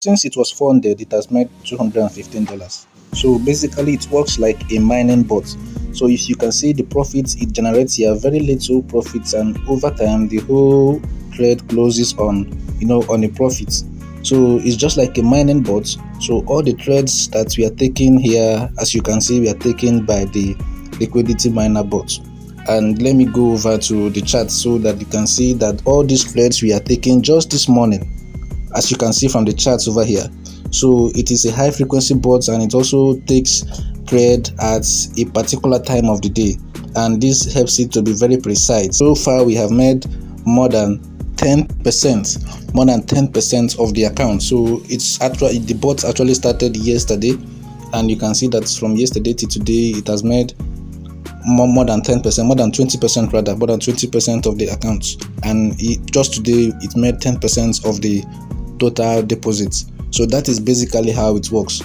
Since it was funded, it has made $215. So basically, it works like a mining bot. So if you can see the profits it generates here, very little profits, and over time the whole trade closes on on a profit. So it's just like a mining bot. So all the trades that we are taking here, as you can see, we are taken by the liquidity miner bot. And let me go over to the chart so that you can see that all these trades we are taking just this morning, as you can see from the charts over here. So it is a high frequency bot, and it also takes trade at a particular time of the day, and this helps it to be very precise. So far we have made more than 10% of the account. So it's actually, the bot actually started yesterday, and you can see that from yesterday to today it has made more than 10%, more than 20% rather, more than 20% of the accounts, and just today it made 10% of the total deposits. So that is basically how it works.